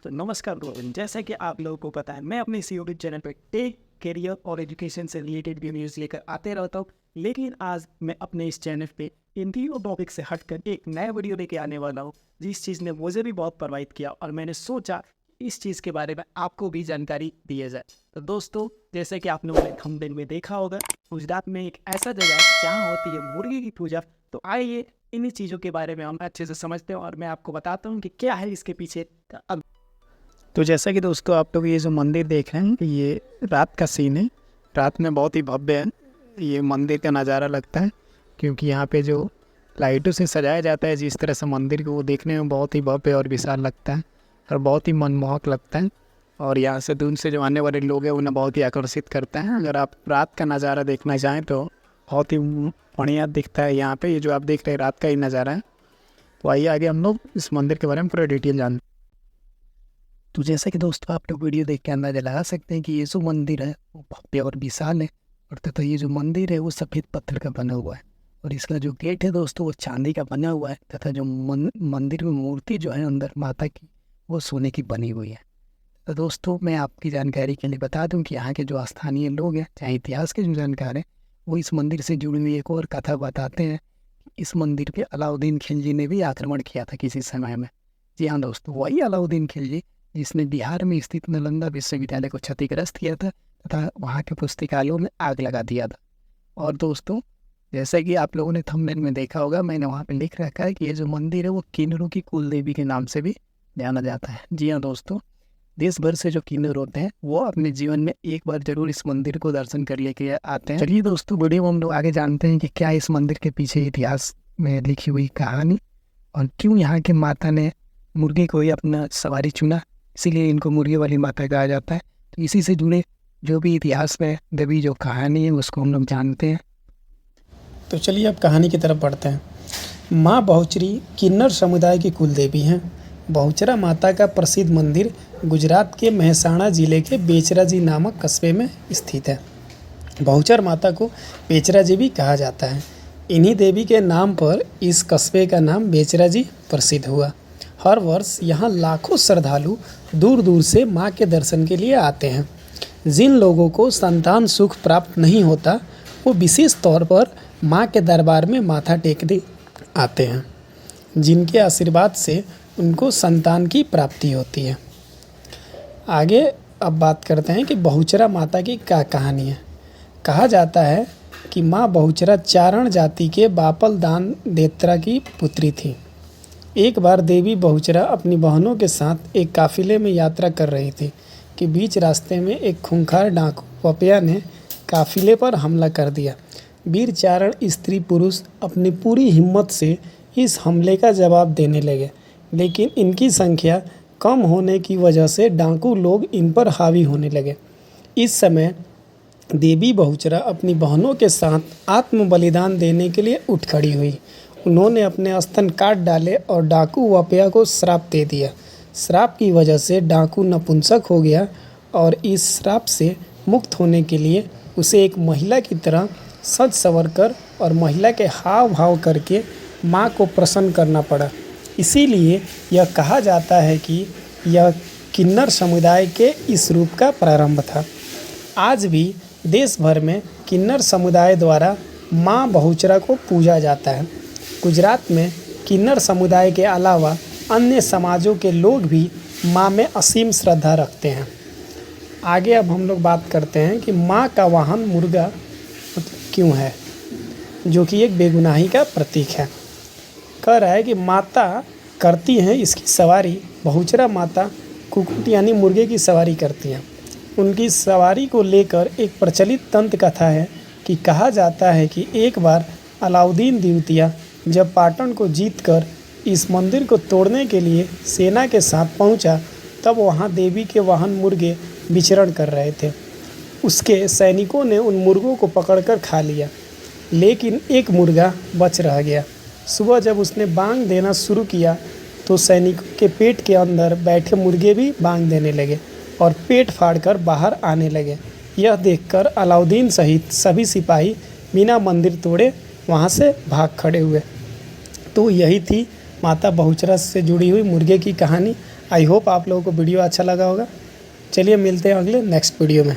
तो नमस्कार दोस्तों, जैसा कि आप लोगों को पता है मैं अपने इस यूट्यूब चैनल पर टेक करियर और एजुकेशन से रिलेटेड वीडियोज लेकर आते रहता हूँ। लेकिन आज मैं अपने इस चैनल पे इन तीनों टॉपिक से हटकर एक नया वीडियो लेके आने वाला हूँ, जिस चीज़ ने मुझे भी बहुत प्रभावित किया और मैंने सोचा इस चीज़ के बारे में आपको भी जानकारी दी जाए। तो दोस्तों, जैसे कि आप लोगों ने थंबनेल में देखा होगा, गुजरात में एक ऐसा जगह है जहाँ होती है मुर्गी की पूजा। तो आइए इन्हीं चीज़ों के बारे में हम अच्छे से समझते हैं और मैं आपको बताता हूँ कि क्या है इसके पीछे अब। तो जैसा कि दोस्तों, आप लोग ये जो मंदिर देख रहे हैं ये रात का सीन है। रात में बहुत ही भव्य है ये मंदिर का नज़ारा लगता है, क्योंकि यहाँ पे जो लाइटों से सजाया जाता है जिस तरह से मंदिर को, वो देखने में बहुत ही भव्य और विशाल लगता है और बहुत ही मनमोहक लगता है। और यहाँ से दूर से जो आने वाले लोग हैं उन्हें बहुत ही आकर्षित करता है। अगर आप रात का नज़ारा देखना चाहें तो बहुत ही बढ़िया दिखता है यहाँ पे। ये जो आप देख रहे हैं रात का ही नज़ारा है। तो आइए आगे हम लोग इस मंदिर के बारे में पूरा डिटेल जानते हैं। तो जैसा कि दोस्तों, आप लोग वीडियो देख के अंदाजा लगा सकते हैं कि ये जो मंदिर है वो भव्य और विशाल है, और तथा ये जो मंदिर है वो सफ़ेद पत्थर का बना हुआ है और इसका जो गेट है दोस्तों वो चांदी का बना हुआ है, तथा जो मंदिर में मूर्ति जो है अंदर माता की वो सोने की बनी हुई है। तो दोस्तों, मैं आपकी जानकारी के लिए बता दूं कि यहाँ के जो स्थानीय लोग हैं, चाहे इतिहास के जो जानकार हैं, वो इस मंदिर से जुड़ी हुई एक और कथा बताते हैं। इस मंदिर पे अलाउद्दीन खिलजी ने भी आक्रमण किया था किसी समय में। जी हाँ दोस्तों, वही अलाउद्दीन खिलजी जिसने बिहार में स्थित नालंदा विश्वविद्यालय को क्षतिग्रस्त किया था तथा वहाँ के पुस्तकालयों में आग लगा दिया था। और दोस्तों, जैसा कि आप लोगों ने थंबनेल में देखा होगा, मैंने वहाँ पे लिख रखा है कि ये जो मंदिर है वो किन्नरों की कुल देवी के नाम से भी जाना जाता है। जी हाँ दोस्तों, देश भर से जो किन्नर होते हैं वो अपने जीवन में एक बार जरूर इस मंदिर को दर्शन कर लेके आते हैं। चलिए दोस्तों, वीडियो में हम लोग आगे जानते हैं कि क्या इस मंदिर के पीछे इतिहास में लिखी हुई कहानी और क्यों यहाँ के माता ने मुर्गे को ही अपना सवारी चुना, इसीलिए इनको मुर्गे वाली माता कहा जाता है। तो इसी से जुड़े जो भी इतिहास में दबी जो कहानी है उसको हम लोग जानते हैं। तो चलिए अब कहानी की तरफ बढ़ते हैं। माँ बहुचरी किन्नर समुदाय की कुल देवी हैं। बहुचरा माता का प्रसिद्ध मंदिर गुजरात के महसाणा जिले के बेचराजी नामक कस्बे में स्थित है। बहुचर माता को बेचराजी भी कहा जाता है। इन्हीं देवी के नाम पर इस कस्बे का नाम बेचराजी प्रसिद्ध हुआ। हर वर्ष यहाँ लाखों श्रद्धालु दूर दूर से माँ के दर्शन के लिए आते हैं। जिन लोगों को संतान सुख प्राप्त नहीं होता वो विशेष तौर पर माँ के दरबार में माथा टेकने आते हैं, जिनके आशीर्वाद से उनको संतान की प्राप्ति होती है। आगे अब बात करते हैं कि बहुचरा माता की क्या कहानी है। कहा जाता है कि माँ बहुचरा चारण जाति के बापल दान देत्रा की पुत्री थी। एक बार देवी बहुचरा अपनी बहनों के साथ एक काफिले में यात्रा कर रही थी कि बीच रास्ते में एक खूंखार डाकू पपिया ने काफिले पर हमला कर दिया। वीर चारण स्त्री पुरुष अपनी पूरी हिम्मत से इस हमले का जवाब देने लगे, लेकिन इनकी संख्या कम होने की वजह से डाकू लोग इन पर हावी होने लगे। इस समय देवी बहुचरा अपनी बहनों के साथ आत्म बलिदान देने के लिए उठ खड़ी हुई। उन्होंने अपने स्तन काट डाले और डाकू वपया को श्राप दे दिया। श्राप की वजह से डाकू नपुंसक हो गया और इस श्राप से मुक्त होने के लिए उसे एक महिला की तरह सज संवर कर और महिला के हाव भाव करके माँ को प्रसन्न करना पड़ा। इसीलिए यह कहा जाता है कि यह किन्नर समुदाय के इस रूप का प्रारंभ था। आज भी देश भर में किन्नर समुदाय द्वारा माँ बहुचरा को पूजा जाता है। गुजरात में किन्नर समुदाय के अलावा अन्य समाजों के लोग भी माँ में असीम श्रद्धा रखते हैं। आगे अब हम लोग बात करते हैं कि माँ का वाहन मुर्गा क्यों है, जो कि एक बेगुनाही का प्रतीक है। कह रहा है कि माता करती हैं इसकी सवारी। बहुचरा माता कुक्कुट यानी मुर्गे की सवारी करती हैं। उनकी सवारी को लेकर एक प्रचलित दंत कथा है कि कहा जाता है कि एक बार अलाउद्दीन द्वितीय जब पाटन को जीतकर इस मंदिर को तोड़ने के लिए सेना के साथ पहुंचा, तब वहां देवी के वाहन मुर्गे विचरण कर रहे थे। उसके सैनिकों ने उन मुर्गों को पकड़कर खा लिया, लेकिन एक मुर्गा बच रह गया। सुबह जब उसने बांग देना शुरू किया तो सैनिकों के पेट के अंदर बैठे मुर्गे भी बांग देने लगे और पेट फाड़कर बाहर आने लगे। यह देखकर अलाउद्दीन सहित सभी सिपाही बिना मंदिर तोड़े वहाँ से भाग खड़े हुए। तो यही थी माता बहुचरा से जुड़ी हुई मुर्गे की कहानी। आई होप आप लोगों को वीडियो अच्छा लगा होगा। चलिए मिलते हैं अगले नेक्स्ट वीडियो में।